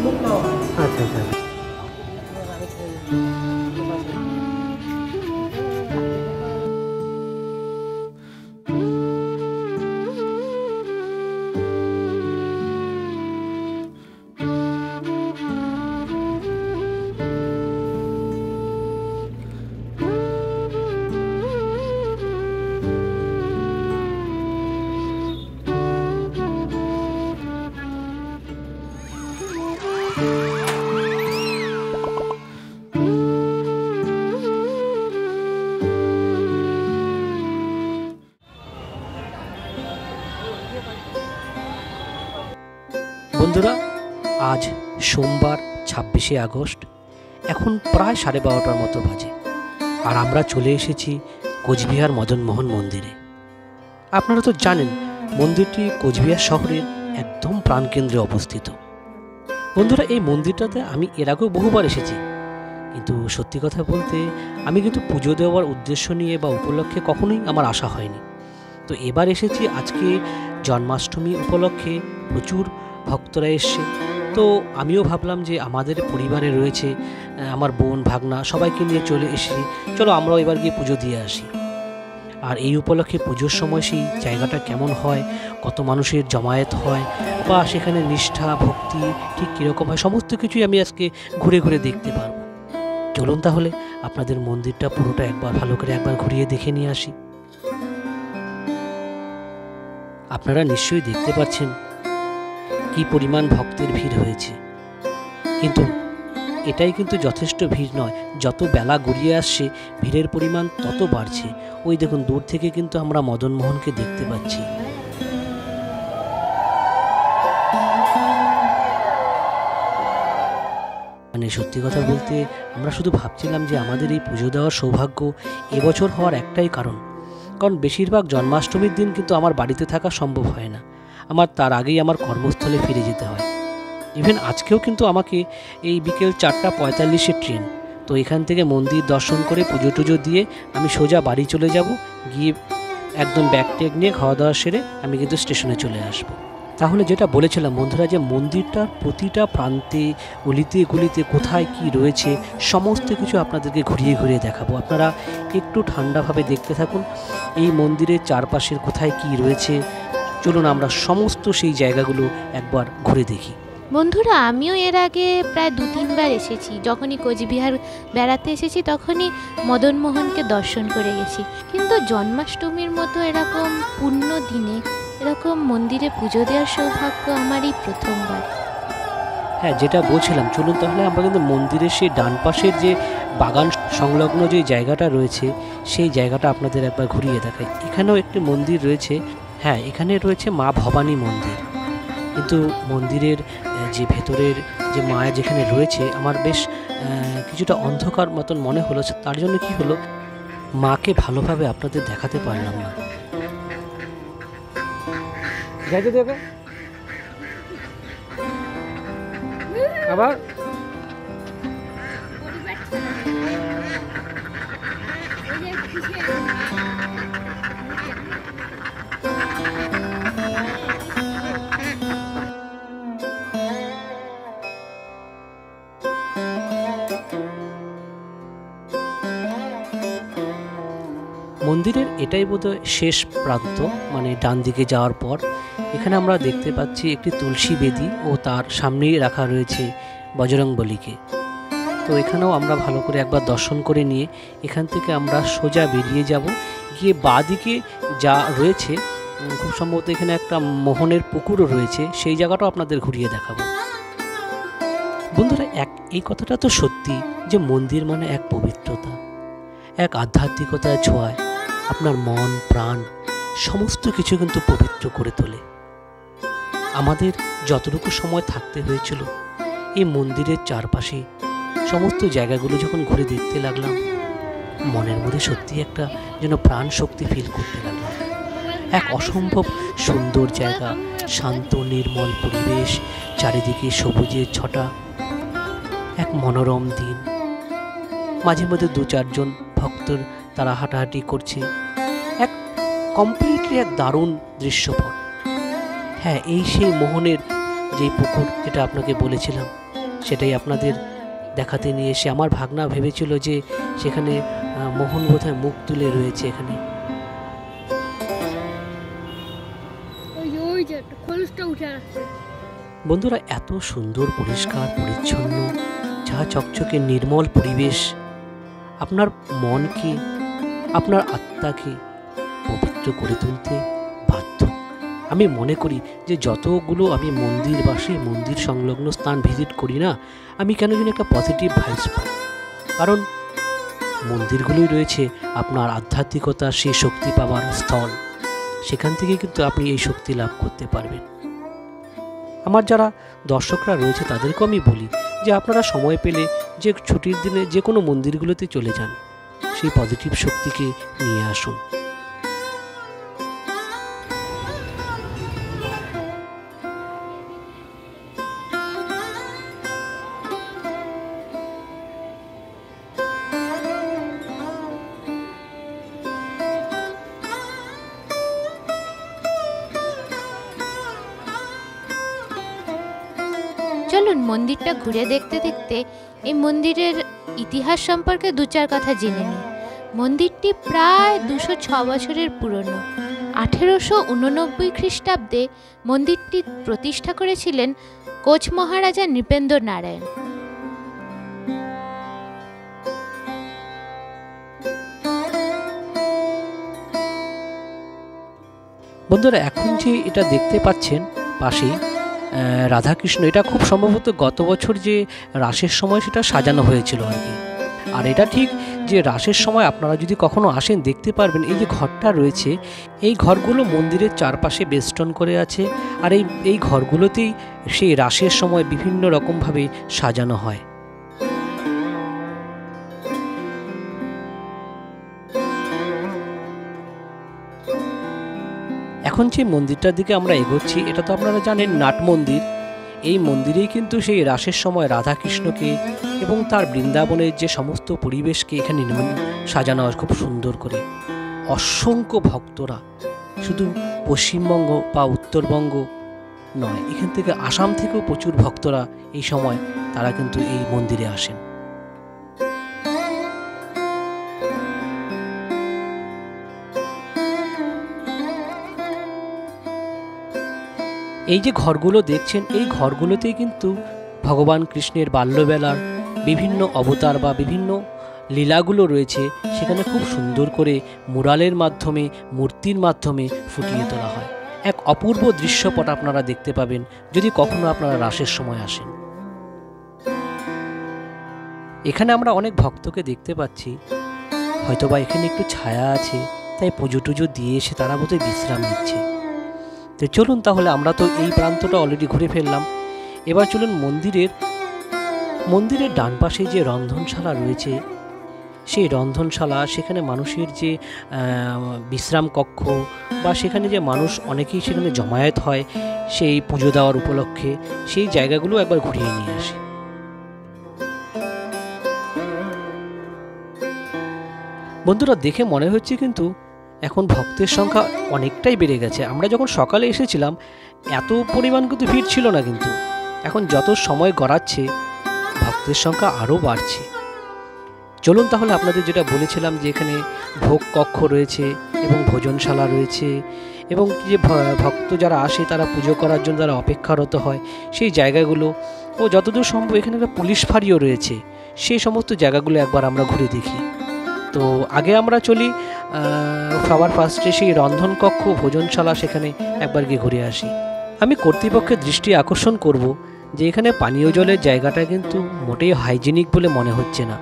ভোগ নেওয়া হয়। আচ্ছা আচ্ছা। বন্ধুরা, আজ সোমবার 26শে আগস্ট, এখন প্রায় 12:30টার মতো বাজে, আর আমরা চলে এসেছি কোচবিহার মদনমোহন মন্দিরে। আপনারা তো জানেন মন্দিরটি কোচবিহার শহরের একদম প্রাণকেন্দ্রে অবস্থিত। বন্ধুরা, এই মন্দিরটাতে আমি এর আগেও বহুবার এসেছি, কিন্তু সত্যি কথা বলতে আমি কিন্তু পুজো দেওয়ার উদ্দেশ্য নিয়ে বা উপলক্ষে কখনোই আমার আসা হয়নি। তো এবার এসেছি আজকে জন্মাষ্টমী উপলক্ষে, প্রচুর ভক্তরা এসছে। তো আমিও ভাবলাম যে আমাদের পরিবারে রয়েছে আমার বোন ভাগনা, সবাইকে নিয়ে চলে এসেছি, চলো আমরাও এবার গিয়ে পুজো দিয়ে আসি। আর এই উপলক্ষে পুজোর সময় সেই জায়গাটা কেমন হয়, কত মানুষের জমায়েত হয়, বা সেখানে নিষ্ঠা ভক্তি ঠিক কীরকম হয়, সমস্ত কিছুই আমি আজকে ঘুরে ঘুরে দেখতে পারবো। চলুন তাহলে আপনাদের মন্দিরটা পুরোটা একবার ভালো করে একবার ঘুরিয়ে দেখে নিয়ে আসি। আপনারা নিশ্চয়ই দেখতে পাচ্ছেন কি পরিমাণ ভক্তের ভিড় হয়েছে, কিন্তু এটাই কিন্তু যথেষ্ট ভিড় নয়। যত বেলা গড়িয়ে আসছে ভিড়ের পরিমাণ তত বাড়ছে। ওই দেখুন, দূর থেকে কিন্তু আমরা মদনমোহনকে দেখতে পাচ্ছি। মানে সত্যি কথা বলতে আমরা শুধু ভাবছিলাম যে আমাদের এই পুজো দেওয়ার সৌভাগ্য এবছর হওয়ার একটাই কারণ বেশিরভাগ জন্মাষ্টমীর দিন কিন্তু আমার বাড়িতে থাকা সম্ভব হয় না। আমার তার আগেই আমার কর্মস্থলে ফিরে যেতে হয়। ইভেন আজকেও কিন্তু আমাকে এই বিকেল 4:45-এর ট্রেন। তো এখান থেকে মন্দির দর্শন করে পুজো টুজো দিয়ে আমি সোজা বাড়ি চলে যাব, গিয়ে একদম ব্যাগ ট্যাগ নিয়ে খাওয়া দাওয়া সেরে আমি কিন্তু স্টেশনে চলে আসব। তাহলে যেটা বলেছিলাম বন্ধুরা, যে মন্দিরটার প্রতিটা প্রান্তে অলিতে গলিতে কোথায় কি রয়েছে সমস্ত কিছু আপনাদেরকে ঘুরিয়ে ঘুরিয়ে দেখাবো। আপনারা একটু ঠান্ডাভাবে দেখতে থাকুন এই মন্দিরের চারপাশের কোথায় কি রয়েছে। চলুন আমরা সমস্ত সেই জায়গাগুলো একবার ঘুরে দেখি। বন্ধুরা, আমিও এর আগে প্রায় 2-3বার এসেছি। যখনই কোচবিহার বেড়াতে এসেছি তখনই মদনমোহনকে দর্শন করে গেছি, কিন্তু জন্মাষ্টমীর মতো এরকম পূর্ণ দিনে এরকম মন্দিরে পুজো দেওয়ার সৌভাগ্য আমার এই প্রথমবার। হ্যাঁ, যেটা বলছিলাম, চলুন তাহলে আমরা কিন্তু মন্দিরের সেই ডান পাশের যে বাগান সংলগ্ন যে জায়গাটা রয়েছে সেই জায়গাটা আপনাদের একবার ঘুরিয়ে দেখাই। এখানেও একটি মন্দির রয়েছে। হ্যাঁ, এখানে রয়েছে মা ভবানী মন্দির, কিন্তু মন্দিরের যে ভেতরের যে মায়া যেখানে রয়েছে আমার বেশ কিছুটা অন্ধকার মতন মনে হলো। তার জন্য কি হলো, মাকে ভালোভাবে আপনাদের দেখাতে পারলাম না। আবার মন্দিরের এটাই বোধহয় শেষ প্রান্ত, মানে ডান দিকে যাওয়ার পর এখানে আমরা দেখতে পাচ্ছি একটি তুলসী বেদি ও তার সামনেই রাখা রয়েছে বজরংবলীকে। তো এখানেও আমরা ভালো করে একবার দর্শন করে নিয়ে এখান থেকে আমরা সোজা বেরিয়ে যাব, গিয়ে বাঁদিকে যা রয়েছে খুব সম্ভবত এখানে একটা মোহনের পুকুরও রয়েছে, সেই জায়গাটাও আপনাদের ঘুরিয়ে দেখাবো। বন্ধুরা, এই কথাটা তো সত্যি যে মন্দির মানে এক পবিত্রতা, এক আধ্যাত্মিকতার ছোঁয়ায় আপনার মন প্রাণ সমস্ত কিছু কিন্তু পবিত্র করে তোলে। আমাদের যতটুকু সময় থাকতে হয়েছিল এই মন্দিরের চারপাশে সমস্ত জায়গাগুলো যখন ঘুরে দেখতে লাগলাম, মনের মধ্যে সত্যি একটা যেন প্রাণ শক্তি ফিল করতে লাগলাম। এক অসম্ভব সুন্দর জায়গা, শান্ত নির্মল পরিবেশ, চারিদিকে সবুজের ছটা, এক মনোরম দিন। মাঝে মধ্যে 2-4 জন ভক্তর তারা হাঁটাহাঁটি করছে, এক কমপ্লিটলি এক দারুণ দৃশ্যপট। হ্যাঁ, এই সেই মোহনের যে পুকুর যেটা আপনাকে বলেছিলাম, সেটাই আপনাদের দেখাতে নিয়ে এসে আমার ভাগনা ভেবেছিল যে সেখানে মোহন বোধহয় মুখ তুলে রয়েছে এখানে। বন্ধুরা, এত সুন্দর পরিষ্কার পরিচ্ছন্ন ঝা চকচকে নির্মল পরিবেশ আপনার মনকে, আপনার আত্মাকে পবিত্র করে তুলতে বাধ্য। আমি মনে করি যে যতগুলো আমি মন্দির বা সেই মন্দির সংলগ্ন স্থান ভিজিট করি না, আমি কেন যেন একটা পজিটিভ ভাইবস পাই। কারণ মন্দিরগুলোই রয়েছে আপনার আধ্যাত্মিকতার সেই শক্তি পাওয়ার স্থল। সেখান থেকে কিন্তু আপনি এই শক্তি লাভ করতে পারবেন। আমার যারা দর্শকরা রয়েছে তাদেরকেও আমি বলি যে আপনারা সময় পেলে যে ছুটির দিনে যে কোনো মন্দিরগুলোতে চলে যান, সেই পজিটিভ শক্তিকে নিয়ে আসুন। চলুন মন্দিরটা ঘুরে দেখতে দেখতে এই মন্দিরের ইতিহাস সম্পর্কে দু চার কথা জেনে নিই। মন্দিরটি প্রায় 206 বছরের পুরনো। 1889 খ্রিস্টাব্দে মন্দিরটি প্রতিষ্ঠা করেছিলেন কোচ মহারাজা নৃপেন্দ্র নারায়ণ। বন্ধুরা, এখন যে এটা দেখতে পাচ্ছেন পাশেই রাধাকৃষ্ণ, এটা খুব সম্ভবত গত বছর যে রাসের সময় সেটা সাজানো হয়েছিল আর কি। আর এটা ঠিক যে রাসের সময় আপনারা যদি কখনো আসেন দেখতে পারবেন এই যে ঘরটা রয়েছে, এই ঘরগুলো মন্দিরের চারপাশে বেষ্টন করে আছে। আর এই ঘরগুলোতেই সেই রাসের সময় বিভিন্ন রকমভাবে সাজানো হয়। এখন যে মন্দিরটার দিকে আমরা এগোচ্ছি, এটা তো আপনারা জানেন নাট মন্দির। এই মন্দিরেই কিন্তু সেই রাসের সময় রাধাকৃষ্ণকে এবং তার বৃন্দাবনের যে সমস্ত পরিবেশকে এখানে সাজানো হয় খুব সুন্দর করে। অসংখ্য ভক্তরা শুধু পশ্চিমবঙ্গ বা উত্তরবঙ্গ নয়, এখান থেকে আসাম থেকেও প্রচুর ভক্তরা এই সময় তারা কিন্তু এই মন্দিরে আসেন। এই যে ঘরগুলো দেখছেন, এই ঘরগুলোতেই কিন্তু ভগবান কৃষ্ণের বাল্যবেলার বিভিন্ন অবতার বা বিভিন্ন লীলাগুলো রয়েছে, সেখানে খুব সুন্দর করে মুরালের মাধ্যমে, মূর্তির মাধ্যমে ফুটিয়ে তোলা হয়। এক অপূর্ব দৃশ্যপট আপনারা দেখতে পাবেন যদি কখনো আপনারা রাসের সময় আসেন। এখানে আমরা অনেক ভক্তকে দেখতে পাচ্ছি, হয়তোবা এখানে একটু ছায়া আছে, তাই পুজো টুজো দিয়ে এসে তারা বোধহয় বিশ্রাম নিচ্ছে। তো চলুন তাহলে, আমরা তো এই প্রান্তটা অলরেডি ঘুরে ফেললাম। এবার চলুন মন্দিরের ডান পাশে যে রন্ধনশালা রয়েছে, সেই রন্ধনশালা, সেখানে মানুষের যে বিশ্রাম কক্ষ বা সেখানে যে মানুষ অনেকেই সেখানে জমায়েত হয় সেই পুজো দেওয়ার উপলক্ষে, সেই জায়গাগুলো একবার ঘুরিয়ে নিয়ে আসি। বন্ধুরা, দেখে মনে হচ্ছে কিন্তু এখন ভক্তের সংখ্যা অনেকটাই বেড়ে গেছে। আমরা যখন সকালে এসেছিলাম এত পরিমাণ কিন্তু ভিড় ছিল না, কিন্তু এখন যত সময় গড়াচ্ছে ভক্তের সংখ্যা আরও বাড়ছে। চলুন তাহলে, আপনাদের যেটা বলেছিলাম যে এখানে ভোগ কক্ষ রয়েছে এবং ভোজনশালা রয়েছে, এবং যে ভক্ত যারা আসে তারা পুজো করার জন্য তারা অপেক্ষারত হয় সেই জায়গাগুলো, ও যতদূর সম্ভব এখানে একটা পুলিশ ফাঁড়িও রয়েছে, সেই সমস্ত জায়গাগুলো একবার আমরা ঘুরে দেখি। তো আগে আমরা চলি সবার ফার্স্টে সেই রন্ধনকক্ষ, ভোজনশালা, সেখানে একবার গিয়ে ঘুরে আসি। আমি কর্তৃপক্ষের দৃষ্টি আকর্ষণ করব যে এখানে পানীয় জলের জায়গাটা কিন্তু মোটেই হাইজিনিক বলে মনে হচ্ছে না।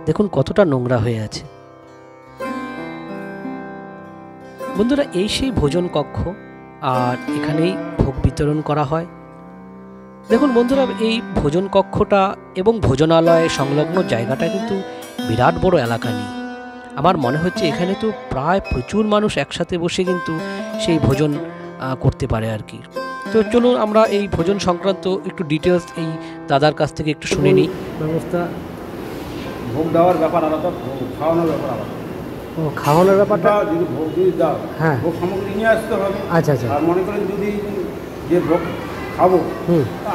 দেখুন কতটা নোংরা হয়ে আছে। বন্ধুরা, এই সেই ভোজন কক্ষ, আর এখানেই ভোগ বিতরণ করা হয়। দেখুন বন্ধুরা, এই ভোজন কক্ষটা এবং ভোজনালয় সংলগ্ন জায়গাটা কিন্তু বিরাট বড় এলাকা নিয়ে। আমার মনে হচ্ছে এখানে তো প্রায় প্রচুর মানুষ একসাথে বসে কিন্তু সেই ভোজন করতে পারে আর কি। তো চলুন আমরা এই ভোজন সংক্রান্ত একটু ডিটেলস এই দাদার কাছ থেকে একটু শুনে নিই। ব্যবস্থা, ভোগ দেওয়ার ব্যাপার আলাদা, খাওয়ানোর ব্যাপার আলাদা। ও, খাওয়ানোর ব্যাপারটা যদি ভোগ যদি দাও, হ্যাঁ, ভোগ সামগ্রী নিয়ে আসতে হবে। আচ্ছা আচ্ছা। আর মনে করেন যদি যে ভোগ খাবো,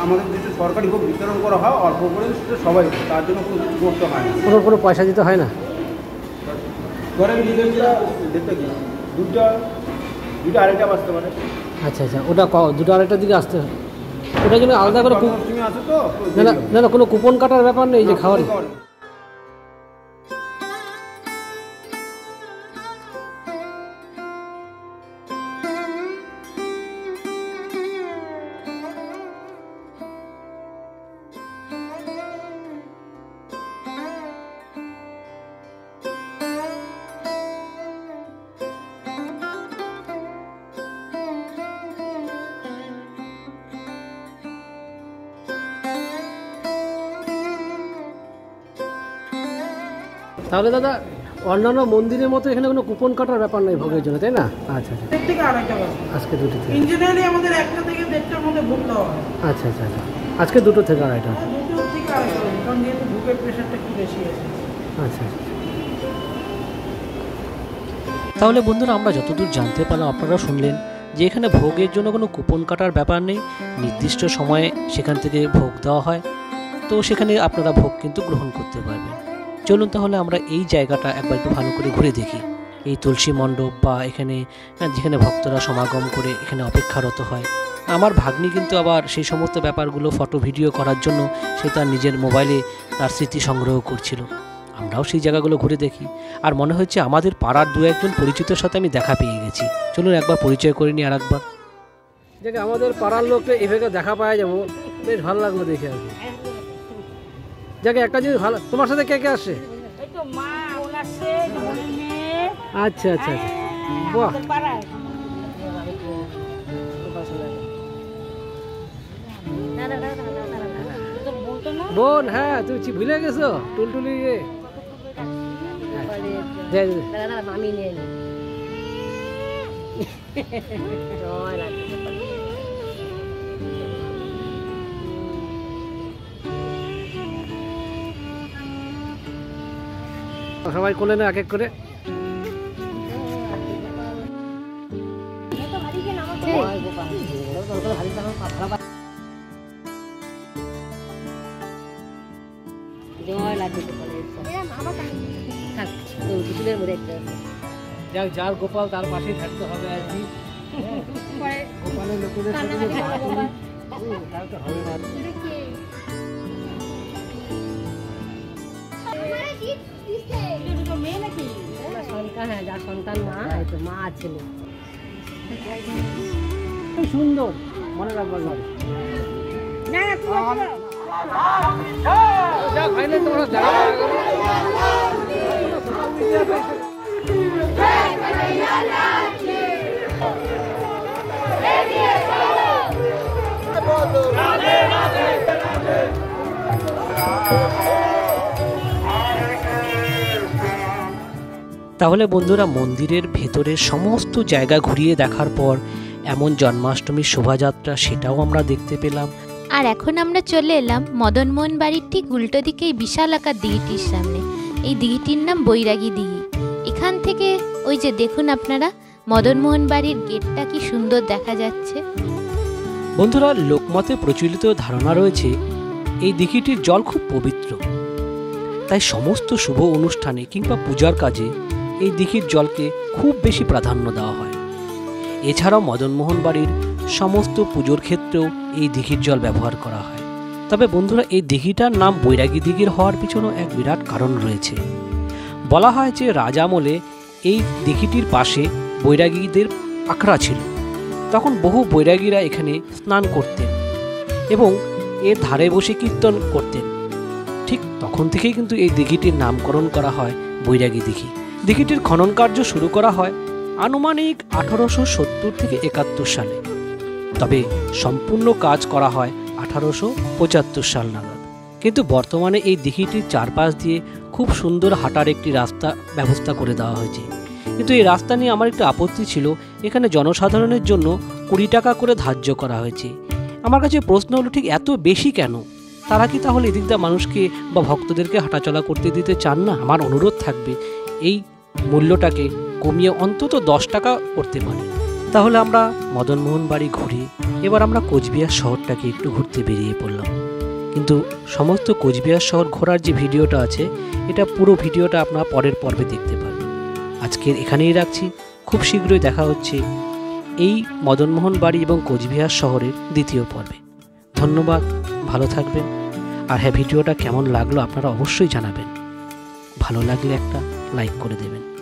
আমাদের যেটা সরকারি ভোগ বিতরণ করা হয় অল্প করে, সেটা সবাই, তার জন্য কোনো কিছু করতে হয় না, কোনো পয়সা দিতে হয় না। ধরেন নিজের দেখতে কি দুটো আড়াইটা বাজতে পারে। আচ্ছা আচ্ছা, ওটা দুটো আড়াইটার দিকে আসতে হয়, ওটার জন্য আলাদা করে তুমি আসো তো? না না, কোনো কুপন কাটার ব্যাপার নেই যে খাওয়ার। তাহলে দাদা অন্যান্য মন্দিরের মতো এখানে কোনো কুপন কাটার ব্যাপার নেই ভোগের জন্য, তাই না? আচ্ছা আচ্ছা, থেকে আড়াইটা বাজে আজকে 2 থেকে। ইঞ্জিনিয়ারিং আমাদের 1টা থেকে 1:30টার মধ্যে ভোগ দেওয়া হয়। আচ্ছা আচ্ছা আচ্ছা, আজকে 2 থেকে আড়াইটা। 2 থেকে আড়াইটা বাজে, কারণ যেহেতু ভোগের প্রেশারটা একটু বেশি আছে। আচ্ছা আচ্ছা। তাহলে বন্ধুরা, আমরা যতদূর জানতে পারলাম, আপনারা শুনলেন যে এখানে ভোগের জন্য কোনো কুপন কাটার ব্যাপার নেই, নির্দিষ্ট সময়ে সেখান থেকে ভোগ দেওয়া হয়, তো সেখানে আপনারা ভোগ কিন্তু গ্রহণ করতে পারবেন। চলুন তাহলে আমরা এই জায়গাটা একবার একটু ভালো করে ঘুরে দেখি। এই তুলসী মণ্ডপ বা এখানে যেখানে ভক্তরা সমাগম করে এখানে অপেক্ষারত হয়। আমার ভাগ্নি কিন্তু আবার সেই সমস্ত ব্যাপারগুলো ফটো ভিডিও করার জন্য সে তার নিজের মোবাইলে তার স্মৃতি সংগ্রহ করছিল। আমরাও সেই জায়গাগুলো ঘুরে দেখি, আর মনে হচ্ছে আমাদের পাড়ার 2-1 পরিচিতের সাথে আমি দেখা পেয়ে গেছি। চলুন একবার পরিচয় করে নিই আর একবার। দেখে আমাদের পাড়ার লোকটা এভাবে দেখা পাওয়া যাবো, বেশ ভালো লাগলো দেখে আর কি। যাকে একটা জিনিস ভালো, তোমার সাথে কে কে আসে? আচ্ছা আচ্ছা আচ্ছা, বাহ, বোন, হ্যাঁ তুমি ভুলে গেছো টুলটুলি। মামি নিয়ে সবাই কোলে না এক এক করে। যার গোপাল তার পাশেই থাকতে হবে আর কি। গোপালের লোকেদের হবে না। সন্তান, হ্যাঁ, যার সন্তান মা, মা আর ছেলে। সুন্দর, মনে রাখবার ঘরে। তাহলে বন্ধুরা, মন্দিরের ভেতরের সমস্ত জায়গা ঘুরিয়ে দেখার পর এমন জন্মাষ্টমীর শোভাযাত্রা, সেটাও আমরা দেখতে পেলাম। আর এখন আমরা চলে এলাম মদনমোহন বাড়ির ঠিক উল্টো দিকে এই বিশাল আকার দিঘিটির সামনে। এই দিঘিটির নাম বৈরাগী দিঘি। এখান থেকে ওই যে দেখুন আপনারা, মদনমোহন বাড়ির গেটটা কি সুন্দর দেখা যাচ্ছে। বন্ধুরা, লোকমতে প্রচলিত ধারণা রয়েছে এই দিঘিটির জল খুব পবিত্র, তাই সমস্ত শুভ অনুষ্ঠানে কিংবা পূজার কাজে এই দিঘির জলকে খুব বেশি প্রাধান্য দেওয়া হয়। এছাড়াও মদনমোহন বাড়ির সমস্ত পুজোর ক্ষেত্রেও এই দিঘির জল ব্যবহার করা হয়। তবে বন্ধুরা, এই দিঘিটার নাম বৈরাগী দিঘির হওয়ার পিছনেও এক বিরাট কারণ রয়েছে। বলা হয় যে রাজা আমলে এই দিঘিটির পাশে বৈরাগীদের আখড়া ছিল। তখন বহু বৈরাগীরা এখানে স্নান করতেন এবং এর ধারে বসে কীর্তন করতেন। ঠিক তখন থেকেই কিন্তু এই দিঘিটির নামকরণ করা হয় বৈরাগী দিঘি। দিঘিটির খনন কার্য শুরু করা হয় আনুমানিক 1870 থেকে 71 সালে, তবে সম্পূর্ণ কাজ করা হয় 1875 সাল নাগাদ। কিন্তু বর্তমানে এই দিঘিটির চারপাশ দিয়ে খুব সুন্দর হাঁটার একটি রাস্তা ব্যবস্থা করে দেওয়া হয়েছে। কিন্তু এই রাস্তা নিয়ে আমার একটু আপত্তি ছিল। এখানে জনসাধারণের জন্য 20 টাকা করে ধার্য করা হয়েছে। আমার কাছে প্রশ্ন হলো, ঠিক এত বেশি কেন? তারা কি তাহলে এদিক দিয়ে মানুষকে বা ভক্তদেরকে হাঁটাচলা করতে দিতে চান না? আমার অনুরোধ থাকবে এই মূল্যটাকে কমিয়ে অন্তত 10 টাকা করতে পারে। তাহলে আমরা মদনমোহন বাড়ি ঘুরে এবার আমরা কোচবিহার শহরটাকে একটু ঘুরতে বেরিয়ে পড়লাম। কিন্তু সমস্ত কোচবিহার শহর ঘোরার যে ভিডিওটা আছে, এটা পুরো ভিডিওটা আপনারা পরের পর্বে দেখতে পারবেন। আজকের এখানেই রাখছি, খুব শীঘ্রই দেখা হচ্ছে এই মদনমোহন বাড়ি এবং কোচবিহার শহরের দ্বিতীয় পর্বে। ধন্যবাদ, ভালো থাকবেন। আর হ্যাঁ, ভিডিওটা কেমন লাগলো আপনারা অবশ্যই জানাবেন। ভালো লাগলে একটা লাইক করে দেবেন।